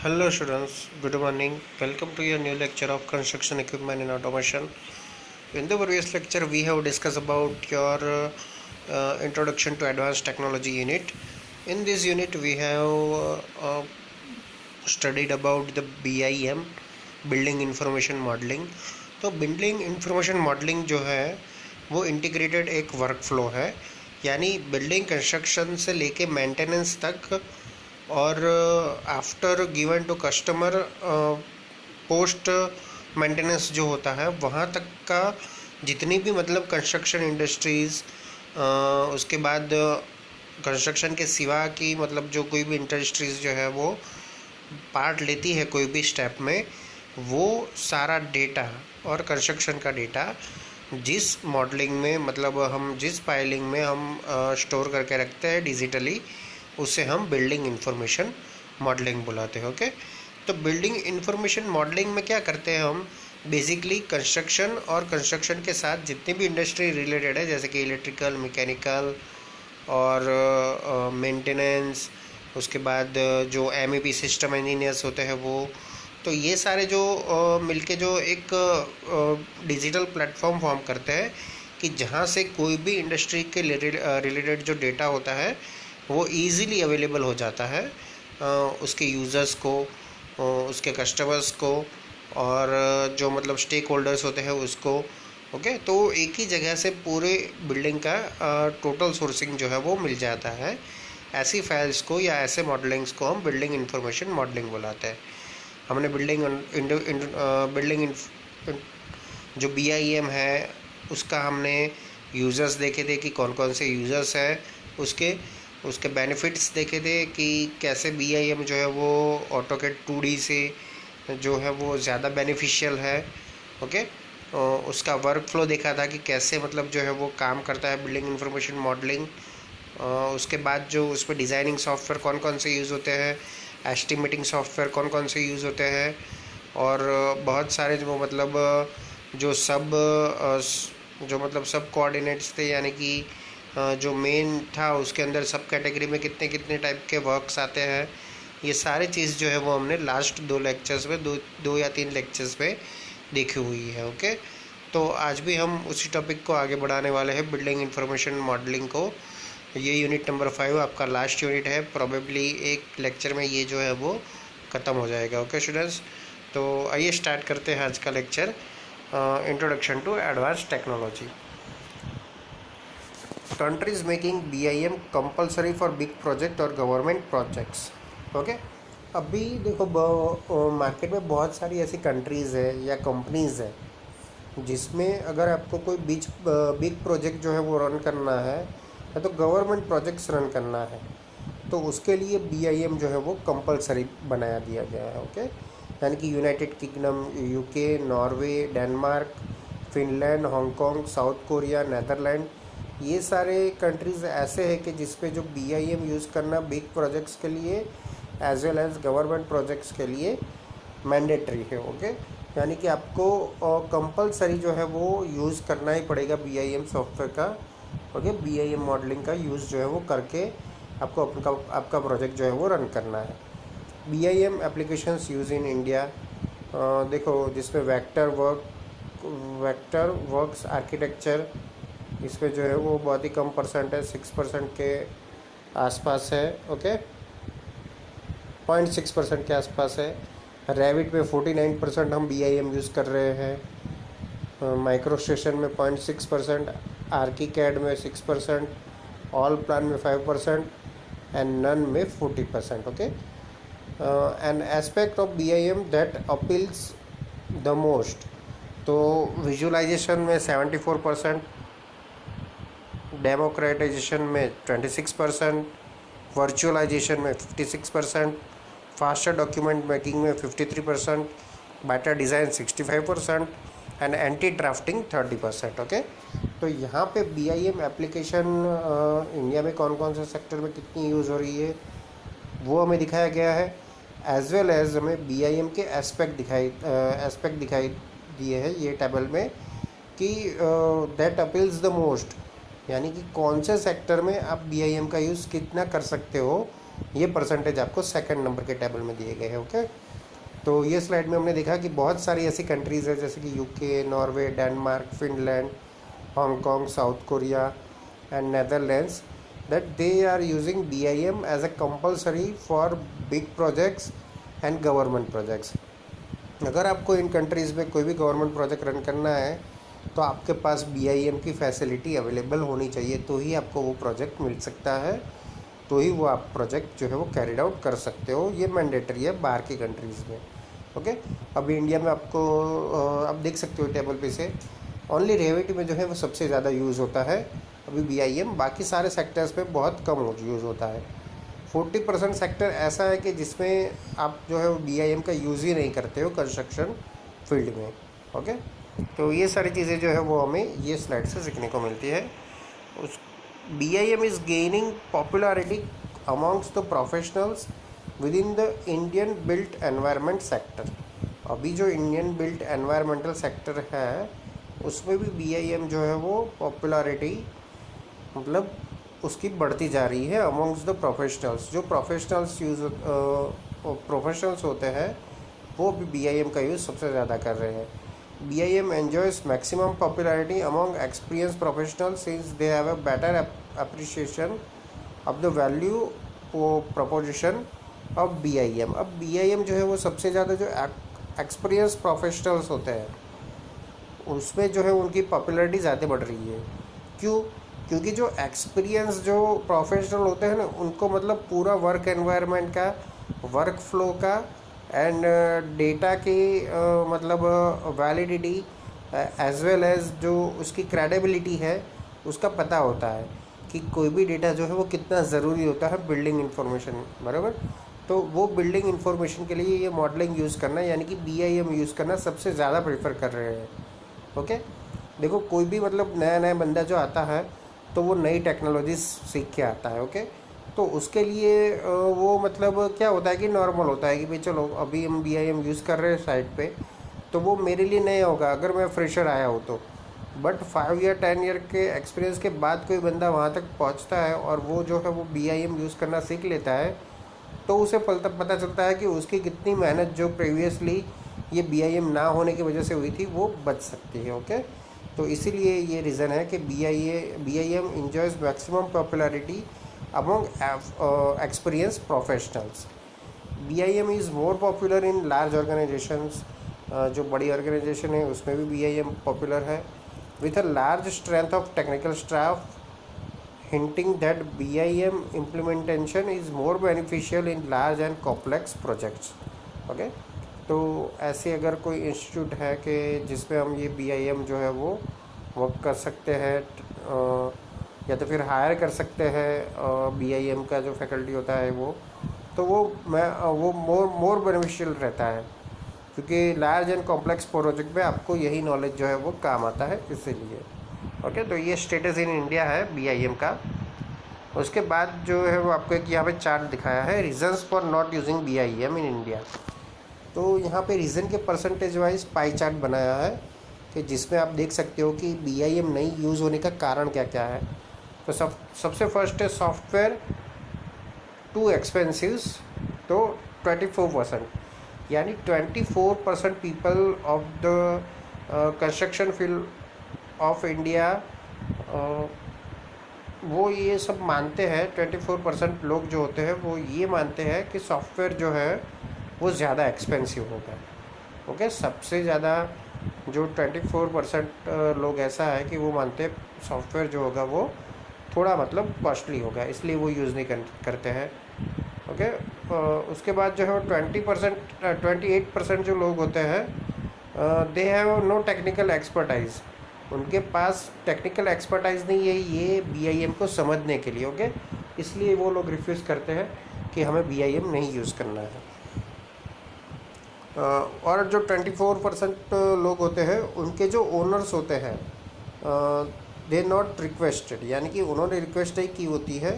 Hello students, good morning. Welcome to your new lecture of construction equipment and automation. In the previous lecture, we have discussed about your introduction to advanced technology unit. In this unit, we have studied about the BIM, building information modelling. तो building information modelling जो है वो integrated एक work flow है, यानी building construction से लेके maintenance तक और after given to customer post maintenance जो होता है वहाँ तक का जितनी भी मतलब कंस्ट्रक्शन इंडस्ट्रीज़, उसके बाद कंस्ट्रक्शन के सिवा की मतलब जो कोई भी इंडस्ट्रीज़ जो है वो पार्ट लेती है कोई भी स्टेप में, वो सारा डेटा और कंस्ट्रक्शन का डेटा जिस मॉडलिंग में मतलब हम जिस फाइलिंग में हम स्टोर करके रखते हैं डिजिटली, उसे हम बिल्डिंग इंफॉर्मेशन मॉडलिंग बुलाते हैं. ओके, तो बिल्डिंग इंफॉर्मेशन मॉडलिंग में क्या करते हैं हम बेसिकली कंस्ट्रक्शन और कंस्ट्रक्शन के साथ जितनी भी इंडस्ट्री रिलेटेड है, जैसे कि इलेक्ट्रिकल, मैकेनिकल और मेंटेनेंस, उसके बाद जो एमईपी सिस्टम इंजीनियर्स होते हैं वो, तो ये सारे जो मिलके जो एक डिजिटल प्लेटफॉर्म फॉर्म करते हैं कि जहाँ से कोई भी इंडस्ट्री के रिलेटेड जो डेटा होता है वो इजीली अवेलेबल हो जाता है उसके यूज़र्स को, उसके कस्टमर्स को और जो मतलब स्टेक होल्डर्स होते हैं उसको. ओके, तो एक ही जगह से पूरे बिल्डिंग का टोटल सोर्सिंग जो है वो मिल जाता है. ऐसी फाइल्स को या ऐसे मॉडलिंग्स को हम बिल्डिंग इंफॉर्मेशन मॉडलिंग बुलाते हैं. हमने बिल्डिंग जो BIM है उसका हमने यूज़र्स देखे थे कि कौन कौन से यूज़र्स हैं, उसके बेनिफिट्स देखे थे कि कैसे BIM जो है वो ऑटोकैड 2D से जो है वो ज़्यादा बेनिफिशियल है. ओके, उसका वर्क फ्लो देखा था कि कैसे मतलब जो है वो काम करता है बिल्डिंग इंफॉर्मेशन मॉडलिंग. उसके बाद जो उस पर डिज़ाइनिंग सॉफ्टवेयर कौन कौन से यूज़ होते हैं, एस्टिमेटिंग सॉफ्टवेयर कौन कौन से यूज़ होते हैं, और बहुत सारे जो मतलब जो सब कोऑर्डिनेट्स थे, यानी कि जो मेन था उसके अंदर सब कैटेगरी में कितने कितने टाइप के वर्क्स आते हैं. ये सारी चीज़ जो है वो हमने लास्ट 2 लेक्चर्स में दो या 3 लेक्चर्स में देखी हुई है. ओके, तो आज भी हम उसी टॉपिक को आगे बढ़ाने वाले हैं, बिल्डिंग इंफॉर्मेशन मॉडलिंग को. ये यूनिट नंबर 5 आपका लास्ट यूनिट है. प्रोबेबली एक लेक्चर में ये जो है वो ख़त्म हो जाएगा. ओके स्टूडेंट्स, तो आइए स्टार्ट करते हैं आज का lecture, introduction to advance technology. Countries making BIM compulsory for big project और गवर्नमेंट प्रोजेक्ट्स. ओके, अभी देखो मार्केट में बहुत सारी ऐसी कंट्रीज़ है या कंपनीज़ है जिसमें अगर आपको कोई बिग प्रोजेक्ट जो है वो रन करना है या तो गवर्नमेंट प्रोजेक्ट्स रन करना है, तो उसके लिए BIM जो है वो कंपलसरी बनाया दिया गया है. ओके, यानी कि United Kingdom, UK, Norway, Denmark, Finland, Hong Kong, South Korea, Netherland, ये सारे कंट्रीज़ ऐसे हैं कि जिस पे जो BIM यूज़ करना बिग प्रोजेक्ट्स के लिए as well as government projects के लिए मैंडेटरी है. ओके, यानी कि आपको कंपलसरी जो है वो यूज़ करना ही पड़ेगा BIM सॉफ्टवेयर का. ओके, BIM मॉडलिंग का यूज़ जो है वो करके आपको आपका प्रोजेक्ट जो है वो रन करना है. BIM applications use in India, देखो जिसमें वेक्टर वर्क्स आर्किटेक्चर, इसमें जो है वो बहुत ही कम परसेंट है, 6% के आसपास है. ओके, 0.6% के आसपास है. रेविट में 49% हम BIM यूज़ कर रहे हैं. माइक्रो स्टेशन में 0.6%, आर्कीकैड में 6%, ऑल प्लान में 5% एंड नन में 40%. Okay, an aspect of BIM that appeals the most, तो विजुअलाइजेशन में 74%, डेमोक्रेटाइजेशन में 26%, वर्चुअलाइजेशन में 56%, फास्टर डॉक्यूमेंट मेकिंग में 53%, better design 65% and anti drafting 30%. Okay, तो यहाँ पे BIM एप्लीकेशन इंडिया में कौन कौन से सेक्टर में कितनी यूज़ हो रही है वो हमें दिखाया गया है, एज वेल एज हमें BIM के एस्पेक्ट दिखाई दिए हैं ये टेबल में कि दैट अपील्स द मोस्ट, यानी कि कौन से सेक्टर में आप BIM का यूज़ कितना कर सकते हो ये परसेंटेज आपको सेकंड नंबर के टेबल में दिए गए हैं। ओके, तो ये स्लाइड में हमने देखा कि बहुत सारी ऐसी कंट्रीज़ है जैसे कि UK, Norway, Denmark, Finland, Hong Kong, South Korea and Netherlands, that they are using BIM as a compulsory for big projects and government projects. अगर आपको इन कंट्रीज़ में कोई भी गवर्नमेंट प्रोजेक्ट रन करना है तो आपके पास BIM की फैसिलिटी अवेलेबल होनी चाहिए, तो ही आपको वो प्रोजेक्ट मिल सकता है, तो ही वो आप प्रोजेक्ट जो है वो कैरिड आउट कर सकते हो। ये मैंडेटरी है बाहर की कंट्रीज़ में। ओके, अभी इंडिया में आपको आप देख सकते हो टेबल पे से ओनली रेवेटी में जो है वो सबसे ज़्यादा यूज़ होता है अभी BIM, बाकी सारे सेक्टर्स में बहुत कम यूज़ होता है। 40% सेक्टर ऐसा है कि जिसमें आप जो है वो BIM का यूज़ ही नहीं करते हो कंस्ट्रक्शन फील्ड में। ओके, तो ये सारी चीज़ें जो है वो हमें ये स्लाइड से सीखने को मिलती है। उस BIM is gaining popularity amongst the professionals with in the Indian built environment sector. अभी जो इंडियन बिल्ट एनवायरमेंटल सेक्टर है उसमें भी BIM जो है वो पॉपुलैरिटी मतलब उसकी बढ़ती जा रही है अमॉन्ग्स द प्रोफेशनल्स। जो प्रोफेशनल्स होते हैं वो भी BIM का यूज़ सबसे ज़्यादा कर रहे हैं। BIM enjoys maximum popularity among experienced professionals since they have a better appreciation of the value proposition of BIM। अब BIM जो है वो सबसे ज़्यादा जो एक्सपीरियंस प्रोफेशनल्स होते हैं उसमें जो है उनकी पॉपुलैरिटी ज़्यादा बढ़ रही है। क्यों? क्योंकि जो एक्सपीरियंस जो प्रोफेशनल होते हैं ना उनको मतलब पूरा वर्क एनवायरनमेंट का, वर्क फ्लो का एंड डेटा की मतलब वैलिडिटी एज वेल एज जो उसकी क्रेडिबिलिटी है उसका पता होता है कि कोई भी डेटा जो है वो कितना ज़रूरी होता है बिल्डिंग इंफॉर्मेशन, बराबर। तो वो बिल्डिंग इंफॉर्मेशन के लिए ये मॉडलिंग यूज़ करना यानी कि BIM यूज़ करना सबसे ज़्यादा प्रेफर कर रहे हैं। ओके, देखो कोई भी मतलब नया नया बंदा जो आता है तो वो नई टेक्नोलॉजी सीख के आता है। ओके, तो उसके लिए वो मतलब क्या होता है कि नॉर्मल होता है कि भाई चलो अभी हम BIM यूज़ कर रहे हैं साइट पे, तो वो मेरे लिए नहीं होगा अगर मैं फ्रेशर आया हूँ तो। बट 5 या 10 ईयर के एक्सपीरियंस के बाद कोई बंदा वहाँ तक पहुँचता है और वो जो है वो BIM यूज़ करना सीख लेता है तो उसे पता चलता है कि उसकी कितनी मेहनत जो प्रीवियसली ये BIM ना होने की वजह से हुई थी वो बच सकती है। ओके, तो इसीलिए ये रीज़न है कि BIM enjoys maximum popularity among experienced professionals। BIM is more popular in large organizations। जो बड़ी ऑर्गेनाइजेशन है उसमें भी BIM पॉपुलर है with a large strength of technical staff, hinting that BIM implementation is more beneficial in large and complex projects। Okay, तो ऐसे अगर कोई इंस्टीट्यूट है कि जिसमें हम ये BIM जो है वो वर्क कर सकते हैं या तो फिर हायर कर सकते हैं BIM का जो फैकल्टी होता है वो, तो वो मोर बेनिफिशियल रहता है क्योंकि लार्ज एंड कॉम्प्लेक्स प्रोजेक्ट में आपको यही नॉलेज जो है वो काम आता है इसीलिए। ओके, तो ये स्टेटस इन इंडिया है BIM का। उसके बाद जो है वो आपको एक यहाँ पे चार्ट दिखाया है reasons for not using BIM in India. तो यहाँ पे रीज़न के परसेंटेज वाइज पाई चार्ट बनाया है कि जिसमें आप देख सकते हो कि BIM नहीं यूज़ होने का कारण क्या क्या है। तो सबसे फर्स्ट है सॉफ्टवेयर टू एक्सपेंसिव, तो 24%, यानी 24% people of the construction field of India वो ये सब मानते हैं। 24% लोग जो होते हैं वो ये मानते हैं कि सॉफ्टवेयर जो है वो ज़्यादा एक्सपेंसिव होगा। ओके, सबसे ज़्यादा जो 24% लोग ऐसा है कि वो मानते हैं सॉफ्टवेयर जो होगा वो थोड़ा मतलब कॉस्टली होगा, इसलिए वो यूज़ नहीं करते हैं। ओके, उसके बाद जो है 28% जो लोग होते हैं they have no technical expertise, उनके पास टेक्निकल एक्सपर्टाइज नहीं है ये BIM को समझने के लिए। ओके, इसलिए वो लोग रिफ्यूज़ करते हैं कि हमें BIM नहीं यूज़ करना है। और जो 24% लोग होते हैं उनके जो ओनर्स होते हैं दे नॉट रिक्वेस्टेड, यानी कि उन्होंने रिक्वेस्ट ही की होती है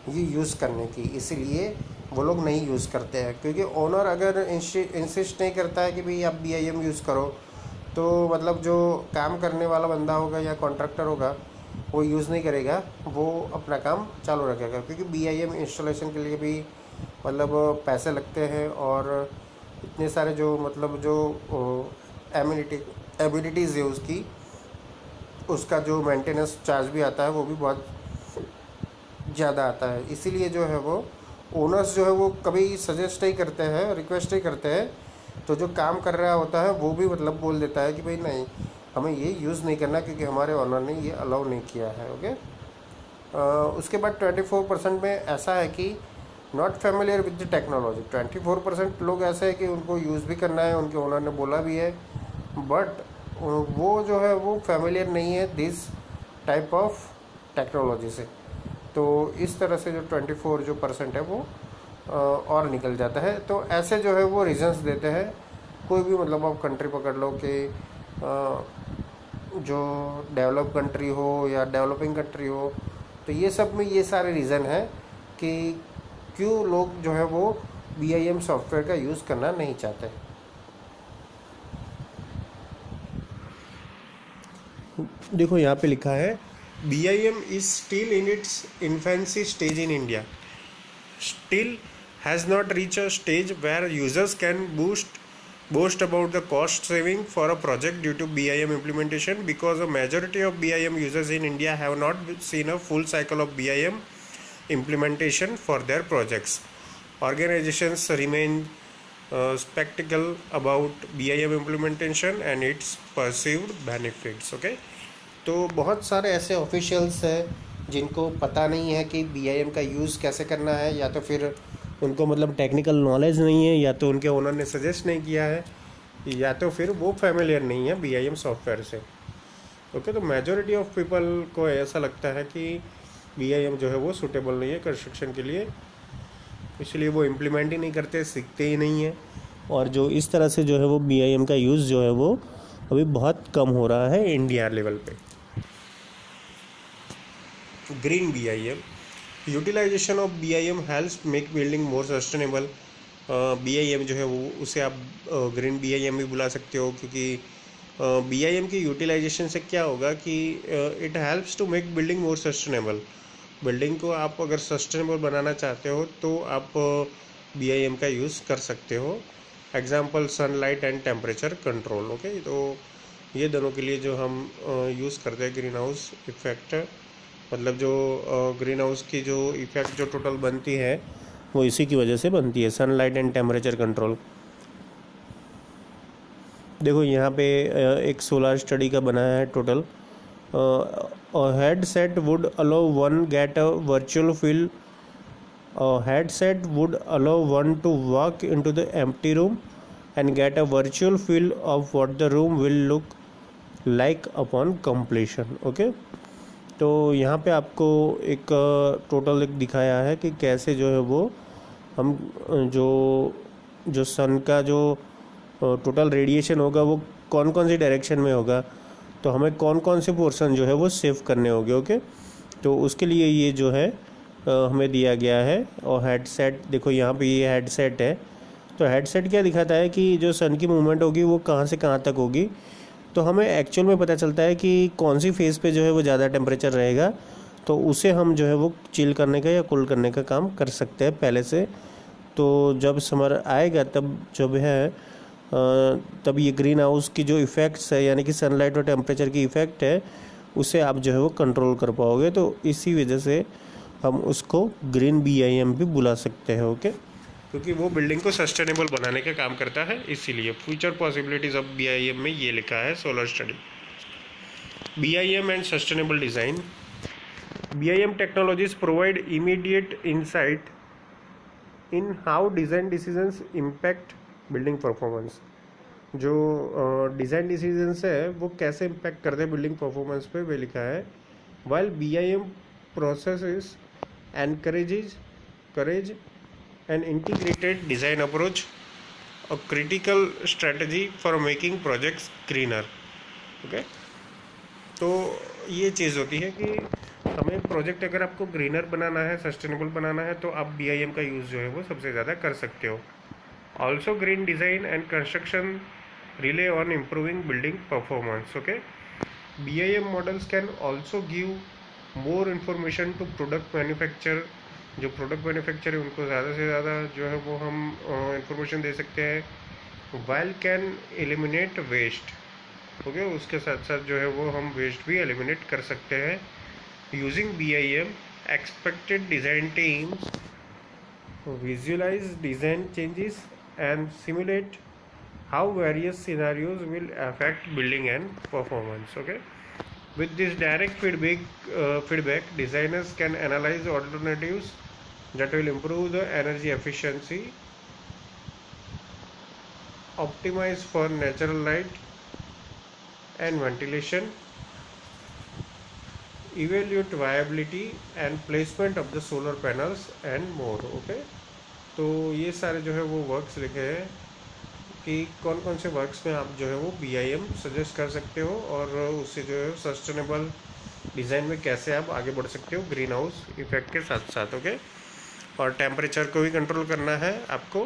ये यूज़ करने की, इसीलिए वो लोग नहीं यूज़ करते हैं। क्योंकि ओनर अगर इंसिस्ट नहीं करता है कि भाई आप BIM यूज़ करो तो मतलब जो काम करने वाला बंदा होगा या कॉन्ट्रैक्टर होगा वो यूज़ नहीं करेगा, वो अपना काम चालू रखेगा। क्योंकि BIM इंस्टॉलेशन के लिए भी मतलब पैसे लगते हैं, और इतने सारे जो मतलब जो एम्यूनिटीज़ है उसकी, उसका जो मेंटेनेंस चार्ज भी आता है वो भी बहुत ज़्यादा आता है। इसीलिए जो है वो ओनर्स जो है वो कभी सजेस्ट नहीं करते हैं, रिक्वेस्ट नहीं करते हैं, तो जो काम कर रहा होता है वो भी मतलब बोल देता है कि भाई नहीं, हमें ये यूज़ नहीं करना क्योंकि हमारे ओनर ने ये अलाउ नहीं किया है। ओके। उसके बाद 24% में ऐसा है कि not familiar with the technology. 24% लोग ऐसे हैं कि उनको यूज़ भी करना है, उनके ओनर ने बोला भी है, बट वो जो है वो फेमिलियर नहीं है दिस टाइप ऑफ टेक्नोलॉजी से। तो इस तरह से जो 24 जो परसेंट है वो और निकल जाता है। तो ऐसे जो है वो रीजंस देते हैं। कोई भी मतलब आप कंट्री पकड़ लो कि जो डेवलप कंट्री हो या डेवलपिंग कंट्री हो, तो ये सब में ये सारे रीज़न हैं कि क्यों लोग जो है वो BIM सॉफ्टवेयर का यूज़ करना नहीं चाहते। देखो यहाँ पे लिखा है BIM is still in its infancy stage in India. Still has not reached a stage where users can boast about the cost saving for a project due to BIM implementation, because a majority of BIM users in India have not seen a full cycle of BIM implementation for their projects. Organizations remain skeptical about BIM implementation and its perceived benefits. Okay. तो बहुत सारे ऐसे officials हैं जिनको पता नहीं है कि BIM का यूज़ कैसे करना है, या तो फिर उनको मतलब टेक्निकल नॉलेज नहीं है, या तो उनके ओनर ने सजेस्ट नहीं किया है, या तो फिर वो फेमिलियर नहीं है BIM सॉफ्टवेयर से। ओके। तो मेजॉरिटी ऑफ पीपल को ऐसा लगता है कि BIM जो है वो सूटेबल नहीं है कंस्ट्रक्शन के लिए, इसलिए वो इम्प्लीमेंट ही नहीं करते, सीखते ही नहीं है, और जो इस तरह से जो है वो BIM का यूज़ जो है वो अभी बहुत कम हो रहा है इंडिया लेवल पे। Green BIM utilization of BIM helps make building more sustainable. BIM जो है वो उसे आप ग्रीन BIM भी बुला सकते हो, क्योंकि BIM की यूटिलाइजेशन से क्या होगा कि it helps to make building more sustainable. Building को आप अगर सस्टेनेबल बनाना चाहते हो तो आप BIM का यूज़ कर सकते हो। Example sunlight and temperature control. Okay. तो ये दोनों के लिए जो हम यूज़ करते हैं ग्रीन हाउस इफेक्ट, मतलब जो ग्रीन हाउस की जो इफ़ेक्ट जो टोटल बनती है वो इसी की वजह से बनती है, सनलाइट एंड टेम्परेचर कंट्रोल। देखो यहाँ पे एक सोलर स्टडी का बनाया है total. Headset would allow one get a virtual feel headset would allow one to walk into the empty room and get a virtual feel of what the room will look like upon completion. Okay. तो यहाँ पे आपको एक total एक दिखाया है कि कैसे जो है वो हम जो जो सन का जो टोटल रेडिएशन होगा वो कौन कौन सी डायरेक्शन में होगा, तो हमें कौन कौन से पोर्शन जो है वो सेव करने होंगे। ओके। तो उसके लिए ये जो है हमें दिया गया है। और हेडसेट देखो यहाँ पे ये हेडसेट है, तो हेडसेट क्या दिखाता है कि जो सन की मूवमेंट होगी वो कहाँ से कहाँ तक होगी, तो हमें एक्चुअल में पता चलता है कि कौन सी फेज़ पे जो है वो ज़्यादा टेम्परेचर रहेगा, तो उसे हम जो है वो चिल करने का या कूल करने का काम कर सकते हैं पहले से। तो जब समर आएगा तब जब है तब ये ग्रीन हाउस की जो इफ़ेक्ट्स है यानी कि सनलाइट और टेम्परेचर की इफ़ेक्ट है उसे आप जो है वो कंट्रोल कर पाओगे। तो इसी वजह से हम उसको ग्रीन BIM भी बुला सकते हैं। ओके। क्योंकि वो बिल्डिंग को सस्टेनेबल बनाने का काम करता है, इसीलिए फ्यूचर पॉसिबिलिटीज़ ऑफ BIM में ये लिखा है solar study. BIM and sustainable design. BIM technologies provide immediate insight in how design decisions impact building performance. जो डिज़ाइन डिसीजंस है वो कैसे इम्पैक्ट करते हैं बिल्डिंग परफॉर्मेंस पे, वे लिखा है। While BIM process encourage an integrated design approach, a critical strategy for making projects greener. Okay. तो ये चीज़ होती है कि हमें प्रोजेक्ट अगर आपको ग्रीनर बनाना है, सस्टेनेबल बनाना है, तो आप BIM का यूज़ जो है वो सबसे ज़्यादा कर सकते हो। Also green design and construction relay on improving building performance. Okay. BIM models can also give more information to product manufacturer जो प्रोडक्ट मैन्युफैक्चर है उनको ज़्यादा से ज़्यादा जो है वो हम इंफॉर्मेशन दे सकते हैं। While can eliminate waste, okay, उसके साथ साथ जो है वो हम वेस्ट भी एलिमिनेट कर सकते हैं। Using BIM, expected design teams visualize design changes and simulate how various scenarios will affect building and performance. Okay, with this direct feedback, designers can analyze alternatives that will improve the energy efficiency, optimize for natural light and ventilation, evaluate viability and placement of the solar panels and more. Okay, तो ये सारे जो है वो works लिखे हैं कि कौन कौन से वर्क्स में आप जो है वो BIM सजेस्ट कर सकते हो और उससे जो है सस्टेनेबल डिज़ाइन में कैसे आप आगे बढ़ सकते हो ग्रीन हाउस इफेक्ट के साथ साथ। ओके, और टेम्परेचर को भी कंट्रोल करना है आपको,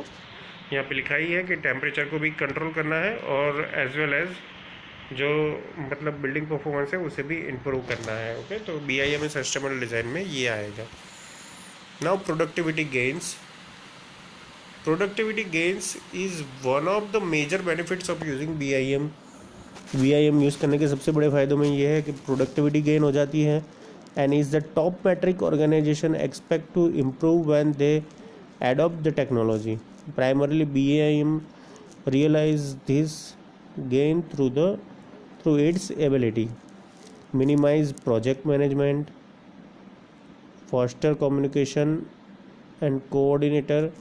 यहाँ पे लिखा ही है कि टेम्परेचर को भी कंट्रोल करना है और एज वेल एज जो मतलब बिल्डिंग परफॉर्मेंस है उसे भी इम्प्रूव करना है। ओके, तो BIM सस्टेनेबल डिज़ाइन में ये आएगा। Now productivity gains. Productivity gains is one of the major benefits of using BIM. BIM use करने के सबसे बड़े फ़ायदों में ये है कि प्रोडक्टिविटी गेन हो जाती है and is the top metric organization expect to improve when they adopt the technology. Primarily BIM realize this gain through its ability minimize project management, foster communication and coordinator,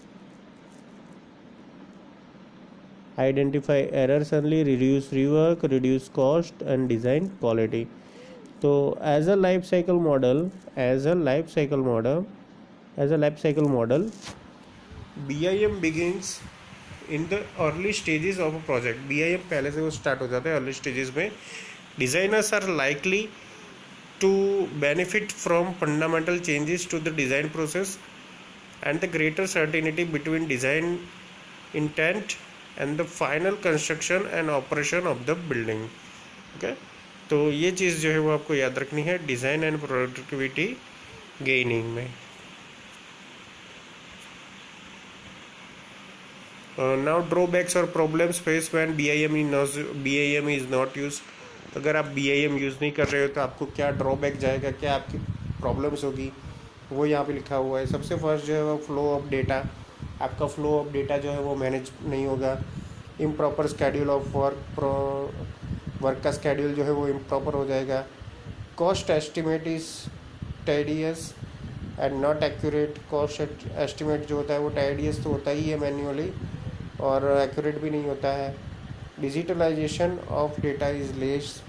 identify errors early, reduce rework, reduce cost and design quality. तो as a life cycle model BIM begins in the early stages of a project. BIM पहले से वो start हो जाता है early stages में. Designers are likely to benefit from fundamental changes to the design process and the greater certainty between design intent and the final construction and operation of the building. Okay, तो ये चीज़ जो है वो आपको याद रखनी है डिज़ाइन एंड प्रोडक्टिविटी गेनिंग में. नाउ ड्रॉबैक्स और problems face when BIM is not use. अगर आप BIM यूज़ नहीं कर रहे हो तो आपको क्या ड्रॉबैक जाएगा, क्या आपकी प्रॉब्लम्स होगी, वो यहाँ पे लिखा हुआ है. सबसे फर्स्ट जो है वो फ्लो ऑफ डेटा. आपका फ्लो ऑफ डेटा जो है वो मैनेज नहीं होगा. इम्प्रॉपर स्केड्यूल ऑफ वर्क का स्केड्यूल जो है वो इम्प्रॉपर हो जाएगा. Cost estimate is tedious and not accurate. Cost estimate जो होता है वो टेडियस तो होता ही है मैन्युअली और एक्यूरेट भी नहीं होता है. Digitalization of data is less.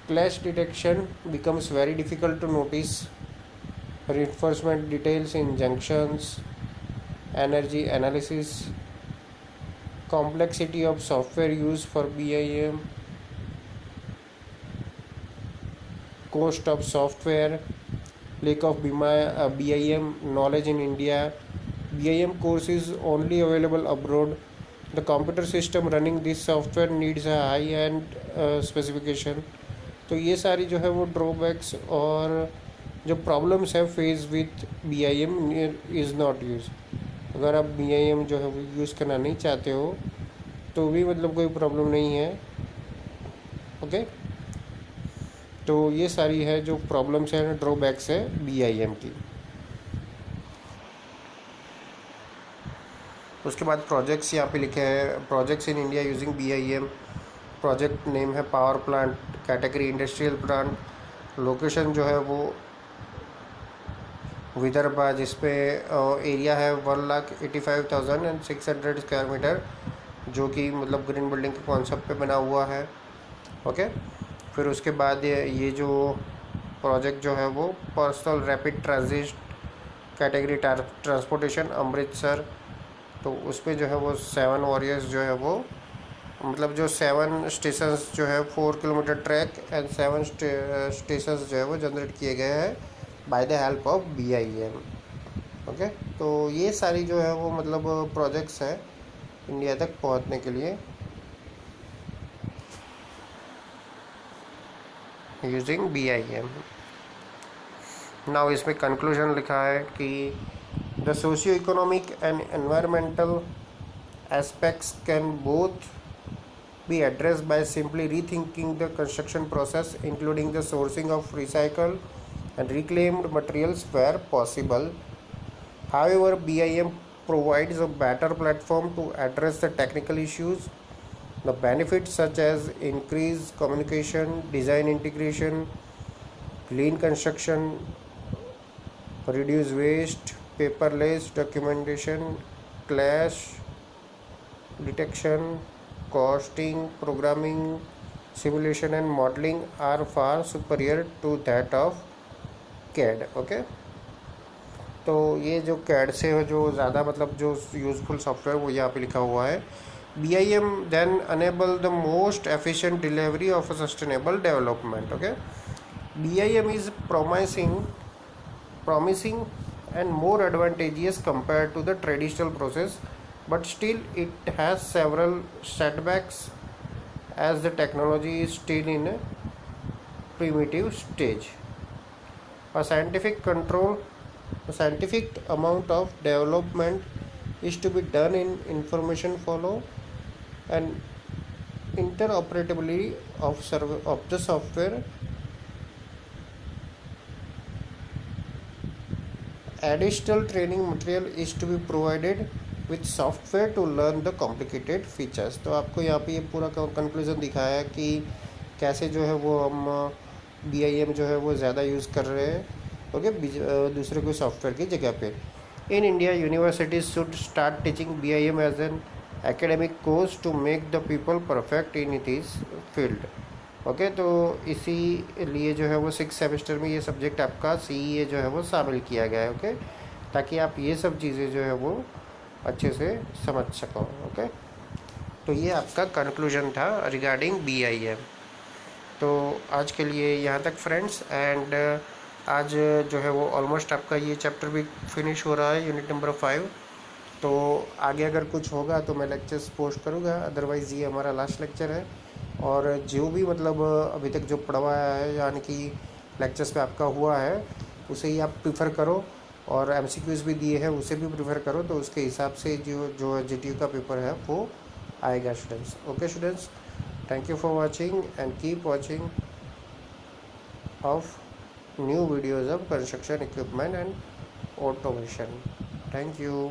Clash detection becomes very difficult to notice. Reinforcement details in junctions, energy analysis, complexity of software used for BIM, cost of software, lack of BIM knowledge in India. BIM course is only available abroad. The computer system running this software needs a high-end specification. तो ये सारी जो है वो drawbacks और जो problems है face with BIM is not use. अगर आप BIM जो है वो यूज़ करना नहीं चाहते हो तो भी मतलब कोई प्रॉब्लम नहीं है. ओके, तो ये सारी है जो प्रॉब्लम्स है ड्रॉबैक्स है BIM की. उसके बाद प्रोजेक्ट्स यहाँ पे लिखे हैं. Projects in India using BIM. Project name है power plant. Category industrial plant. Location जो है वो विदर्भा, जिसपे एरिया है 1,85,600 स्क्वायर मीटर, जो कि मतलब ग्रीन बिल्डिंग के कॉन्सेप्ट पे बना हुआ है. ओके, फिर उसके बाद ये जो प्रोजेक्ट जो है वो personal rapid transit category transportation Amritsar. तो उसमें जो है वो 7 वॉरियर्स जो है वो मतलब जो 7 स्टेशंस जो है 4 किलोमीटर ट्रैक एंड 7 स्टेशंस जो है वो जनरेट किए गए हैं by the help of BIM. Okay, तो ये सारी जो है वो मतलब प्रोजेक्ट्स हैं इंडिया तक पहुंचने के लिए यूजिंग BIM. नाउ इसमें कंक्लूजन लिखा है कि the socio economic and environmental aspects can both be addressed by simply rethinking the construction process, including the sourcing of recycled and reclaimed materials where possible. However, BIM provides a better platform to address the technical issues. The benefits such as increased communication, design integration, lean construction, reduce waste, paperless documentation, clash detection, costing, programming, simulation and modeling are far superior to that of CAD. Okay तो ये जो CAD से जो ज़्यादा मतलब जो useful software वो यहाँ पे लिखा हुआ है. BIM then enable the most efficient delivery of a sustainable development. Okay, BIM is promising and more advantageous compared to the traditional process, but still it has several setbacks as the technology is still in a primitive stage. A scientific amount of development is to be done in information flow and interoperability of the software. Additional training material is to be provided with software to learn the complicated features. तो आपको यहाँ पे ये पूरा conclusion दिखाया है कि कैसे जो है वो हम BIM जो है वो ज़्यादा यूज़ कर रहे हैं. ओके, दूसरे कोई सॉफ्टवेयर की जगह पे. In India universities should start teaching BIM as an academic course to make the people perfect in this field. Okay, तो इसी लिए जो है वो 6 सेमेस्टर में ये सब्जेक्ट आपका CEA जो है वो शामिल किया गया है. ओके, ताकि आप ये सब चीज़ें जो है वो अच्छे से समझ सको. ओके, तो ये आपका कंक्लूजन था रिगार्डिंग BIM. तो आज के लिए यहाँ तक फ्रेंड्स. एंड आज जो है वो ऑलमोस्ट आपका ये चैप्टर भी फिनिश हो रहा है, यूनिट नंबर 5. तो आगे अगर कुछ होगा तो मैं लेक्चर्स पोस्ट करूँगा, अदरवाइज़ ये हमारा लास्ट लेक्चर है. और जो भी मतलब अभी तक जो पढ़वाया है यानी कि लेक्चर्स पे आपका हुआ है उसे ही आप प्रीफर करो, और MCQs भी दिए हैं उसे भी प्रीफर करो. तो उसके हिसाब से जो GTU का पेपर है वो आएगा students. Okay students, thank you for watching and keep watching of new videos of construction equipment and automation. Thank you.